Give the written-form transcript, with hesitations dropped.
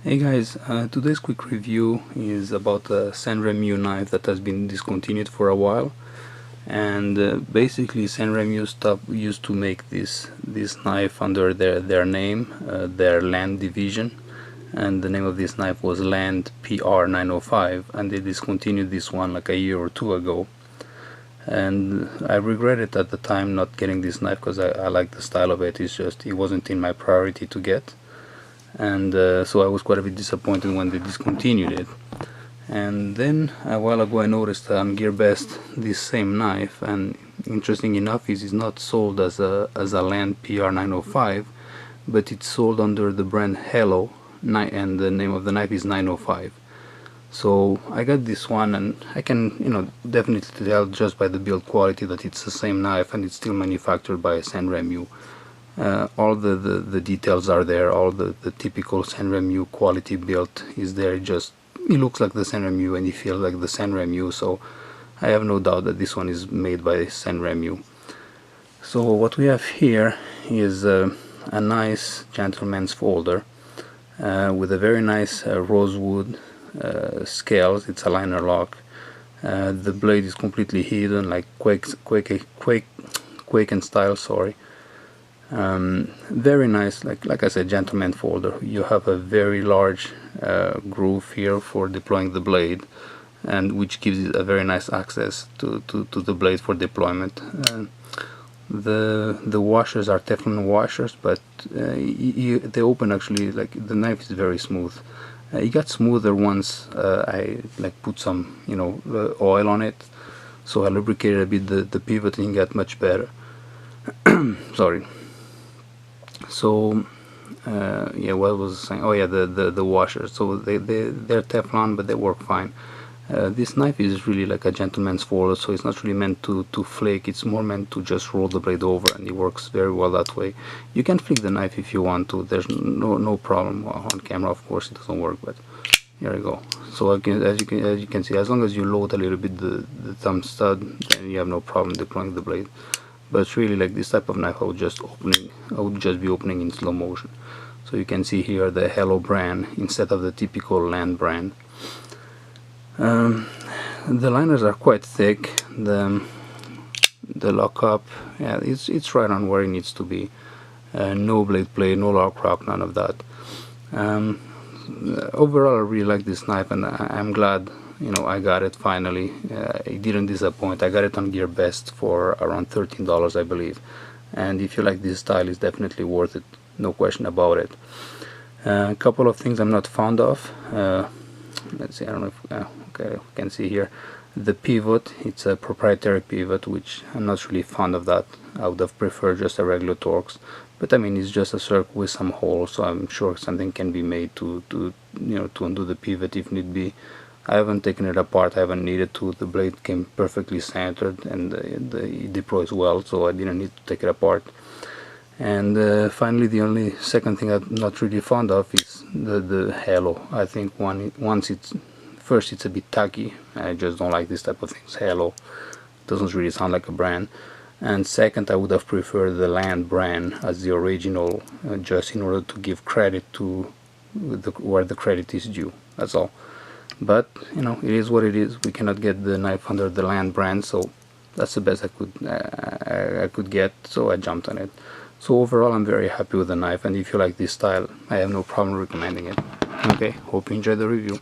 Hey guys, today's quick review is about a Sanrenmu knife that has been discontinued for a while, and basically Sanrenmu used to make this knife under their name, their land division, and the name of this knife was Land PR-905, and they discontinued this one like a year or two ago. And I regretted at the time not getting this knife because I like the style of it. It's just it wasn't in my priority to get. And so I was quite a bit disappointed when they discontinued it. And then a while ago I noticed on Gearbest this same knife, and interesting enough is it's not sold as a Land PR905, but it's sold under the brand Hello, and the name of the knife is 905. So I got this one, and I can definitely tell just by the build quality that it's the same knife and it's still manufactured by Sanrenmu. All the details are there, all the typical Sanrenmu quality build is there. It looks like the Sanrenmu and it feels like the Sanrenmu, so I have no doubt that this one is made by Sanrenmu. So what we have here is a nice gentleman's folder with a very nice rosewood scales. It's a liner lock. The blade is completely hidden, like Quake and style, sorry. Very nice, like I said, gentleman folder. You have a very large groove here for deploying the blade, and which gives it a very nice access to the blade for deployment. The washers are Teflon washers, but they open actually, like the knife is very smooth. It got smoother once I put some oil on it, so I lubricated a bit the pivot and it got much better. Sorry. So yeah, what was I saying? Oh yeah, the washers. So they're Teflon, but they work fine. This knife is really like a gentleman's folder, so it's not really meant to flake. It's more meant to just roll the blade over, and it works very well that way. You can flick the knife if you want to. There's no problem. On camera, of course, it doesn't work, but here we go. So as you can see, as long as you load a little bit the thumb stud, then you have no problem deploying the blade. But really, like this type of knife, I would just be opening in slow motion. So you can see here the Hello brand instead of the typical Land brand. The liners are quite thick. The lockup, yeah, it's right on where it needs to be. No blade play, no lock rock, none of that. Overall, I really like this knife, and I'm glad I got it finally. It didn't disappoint. I got it on Gearbest for around $13, I believe, and if you like this style, it's definitely worth it, no question about it. A couple of things I'm not fond of. Let's see, I don't know if okay, you can see here the pivot. It's a proprietary pivot, which I'm not really fond of that. I would have preferred just a regular Torx, but I mean, it's just a circle with some holes, so I'm sure something can be made to undo the pivot if need be. I haven't taken it apart, I haven't needed to. The blade came perfectly centered, and it deploys well, so I didn't need to take it apart. And finally, the only second thing I'm not really fond of is the Hello. I think first it's a bit tacky. I just don't like this type of things. Hello doesn't really sound like a brand. And second, I would have preferred the Land brand as the original, just in order to give credit to where the credit is due. That's all. But it is what it is. We cannot get the knife under the Land brand, so that's the best I could get, so I jumped on it. So overall, I'm very happy with the knife, and if you like this style, I have no problem recommending it. Okay, hope you enjoyed the review.